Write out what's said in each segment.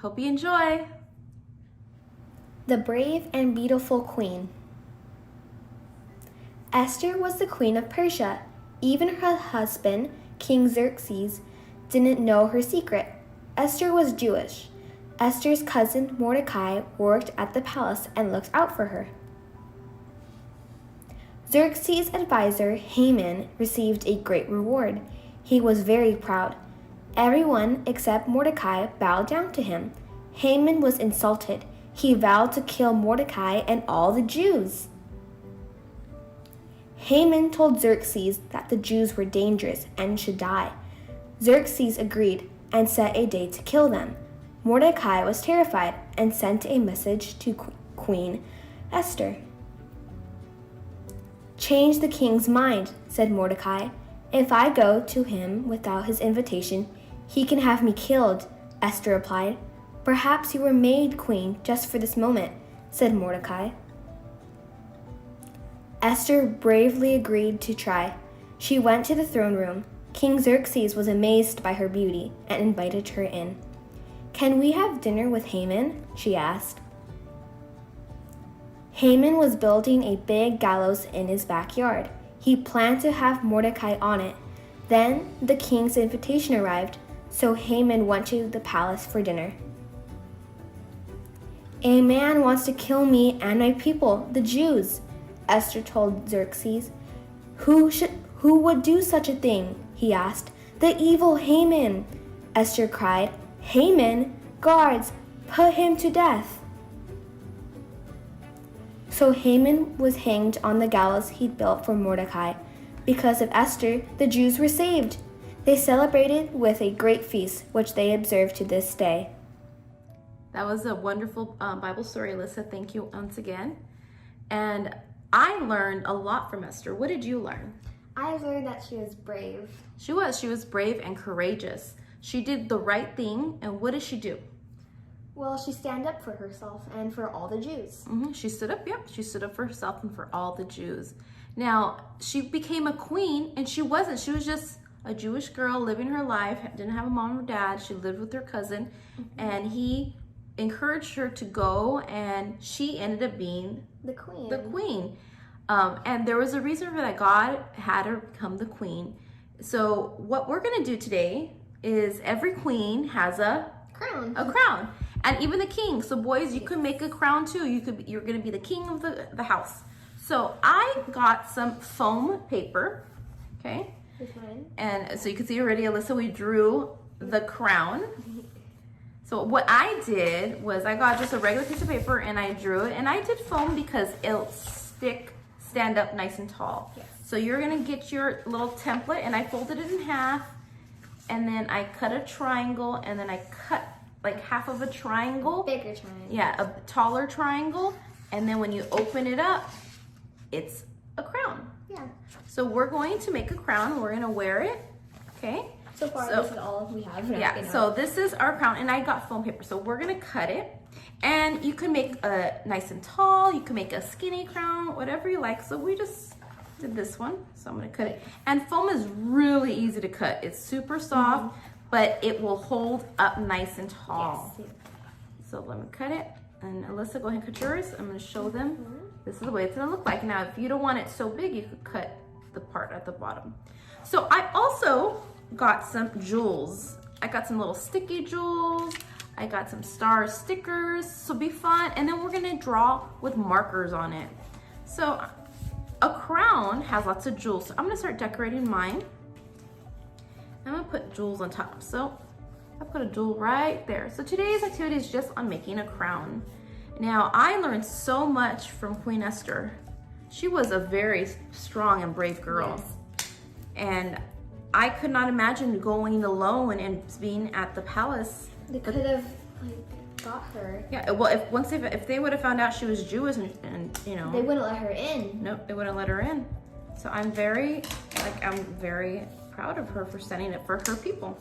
Hope you enjoy. The Brave and Beautiful Queen. Esther was the queen of Persia. Even her husband, King Xerxes, didn't know her secret. Esther was Jewish. Esther's cousin Mordecai worked at the palace and looked out for her. Xerxes' advisor, Haman, received a great reward. He was very proud. Everyone except Mordecai bowed down to him. Haman was insulted. He vowed to kill Mordecai and all the Jews. Haman told Xerxes that the Jews were dangerous and should die. Xerxes agreed and set a day to kill them. Mordecai was terrified and sent a message to Queen Esther. "Change the king's mind," said Mordecai. "If I go to him without his invitation, he can have me killed," Esther replied. "Perhaps you were made queen just for this moment," said Mordecai. Esther bravely agreed to try. She went to the throne room. King Xerxes was amazed by her beauty and invited her in. "Can we have dinner with Haman?" she asked. Haman was building a big gallows in his backyard. He planned to have Mordecai on it. Then the king's invitation arrived, so Haman went to the palace for dinner. "A man wants to kill me and my people, the Jews," Esther told Xerxes. Who would do such a thing?" he asked. "The evil Haman," Esther cried. "Haman? Guards, put him to death." So Haman was hanged on the gallows he'd built for Mordecai. Because of Esther, the Jews were saved. They celebrated with a great feast, which they observe to this day. That was a wonderful Bible story, Alyssa. Thank you once again. And I learned a lot from Esther. What did you learn? I learned that she was brave. She was brave and courageous. She did the right thing, and what did she do? Well, she stand up for herself and for all the Jews. She stood up, she stood up for herself and for all the Jews. Now, she became a queen, and she was just a Jewish girl living her life, didn't have a mom or dad. She lived with her cousin, and he encouraged her to go, and she ended up being The queen. And there was a reason for that. God had her become the queen. So what we're going to do today is every queen has a crown, and even the king. So boys, you could make a crown too. You're going to be the king of the house. So I got some foam paper, okay? And so you can see already, Alyssa, we drew the crown. So what I did was I got just a regular piece of paper and I drew it, and I did foam because it'll stand up nice and tall. Yes. So you're gonna get your little template, and I folded it in half, and then I cut a triangle, and then I cut like half of a triangle. Bigger triangle. Yeah, a taller triangle, and then when you open it up, it's a crown. Yeah. So we're going to make a crown. We're gonna wear it, okay? So far, this is all we have. Yeah, so this is our crown, and I got foam paper. So we're gonna cut it, and you can make a nice and tall, you can make a skinny crown, whatever you like. So we just did this one, so I'm gonna cut it. And foam is really easy to cut. It's super soft, but it will hold up nice and tall. Yes. So let me cut it, and Alyssa, go ahead and cut yours. I'm gonna show them. This is the way it's gonna look like. Now, if you don't want it so big, you could cut the part at the bottom. So I also got some jewels. I got some little sticky jewels. I got some star stickers, so be fun. And then we're gonna draw with markers on it. So a crown has lots of jewels. So I'm gonna start decorating mine. I'm gonna put jewels on top. So I put a jewel right there. So today's activity is just on making a crown. Now, I learned so much from Queen Esther. She was a very strong and brave girl. Yes. And I could not imagine going alone and being at the palace. They could have got her. Yeah, well, if they would have found out she was Jewish and you know, They wouldn't let her in. nope, they wouldn't let her in. So I'm very proud of her for standing up for her people.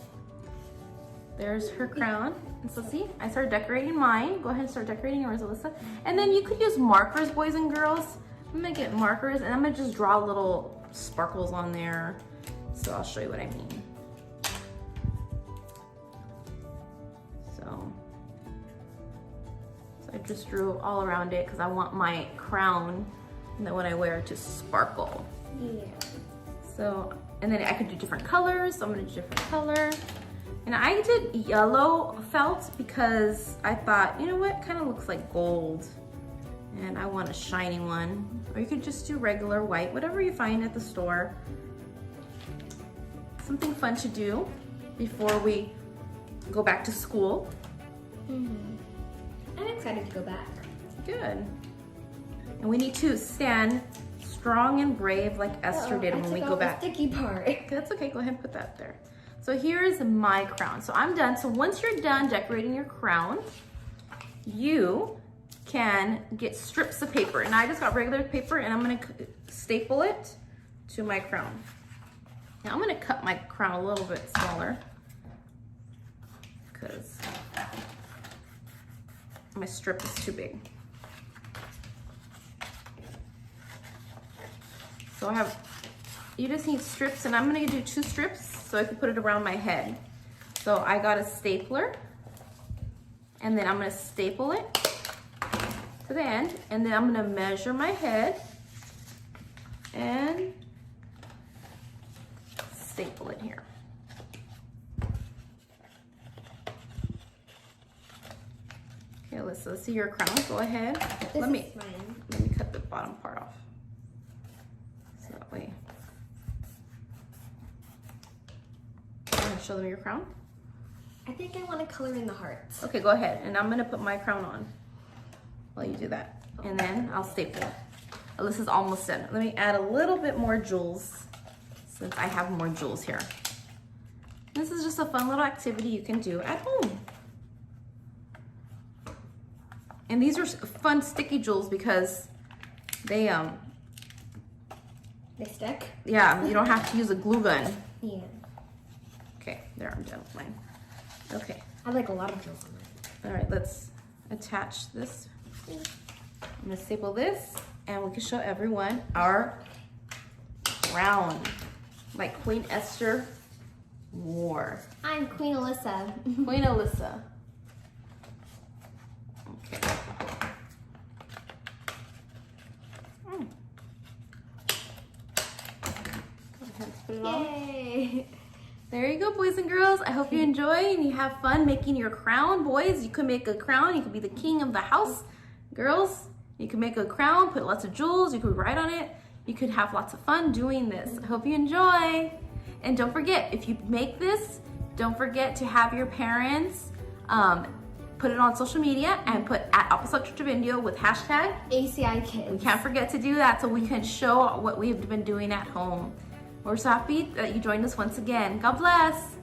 There's her crown. And so see, I started decorating mine. Go ahead and start decorating yours, Alyssa. And then you could use markers, boys and girls. I'm gonna get markers, and I'm gonna just draw little sparkles on there. So I'll show you what I mean. So just drew all around it because I want my crown and then when I wear it to sparkle. Yeah. So, and then I could do different colors. So I'm gonna do different color. And I did yellow felt because I thought, you know what, kind of looks like gold. And I want a shiny one. Or you could just do regular white, whatever you find at the store. Something fun to do before we go back to school. I'm excited to go back. Good. And we need to stand strong and brave like Esther did when we go back. The sticky part. That's okay, go ahead and put that there. So here's my crown. So I'm done. So once you're done decorating your crown, you can get strips of paper. And I just got regular paper and I'm gonna staple it to my crown. Now I'm gonna cut my crown a little bit smaller because my strip is too big. So you just need strips and I'm gonna do 2 strips so I can put it around my head. So I got a stapler and then I'm gonna staple it to the end and then I'm gonna measure my head and staple it here. Okay, let's see your crown. Go ahead. Let me cut the bottom part off. So that way. I'm gonna show them your crown. I think I want to color in the hearts. Okay, go ahead. And I'm gonna put my crown on while you do that. And then I'll staple it. Oh, this is almost done. Let me add a little bit more jewels since I have more jewels here. This is just a fun little activity you can do at home. And these are fun sticky jewels because they stick? Yeah, you don't have to use a glue gun. Yeah. Okay, there, I'm done with mine. Okay. I like a lot of jewels on mine. All right, let's attach this. I'm gonna staple this and we can show everyone our crown like Queen Esther wore. I'm Queen Alyssa. Queen Alyssa. Okay. Go ahead, put it on. Yay! There you go, boys and girls. I hope you enjoy and you have fun making your crown. Boys, you can make a crown. You can be the king of the house. Girls, you can make a crown, put lots of jewels. You could write on it. You could have lots of fun doing this. I hope you enjoy. And don't forget, if you make this, don't forget to have your parents put it on social media and put at Opposite Video with hashtag ACI Kids. We can't forget to do that so we can show what we've been doing at home. We're so happy that you joined us once again. God bless.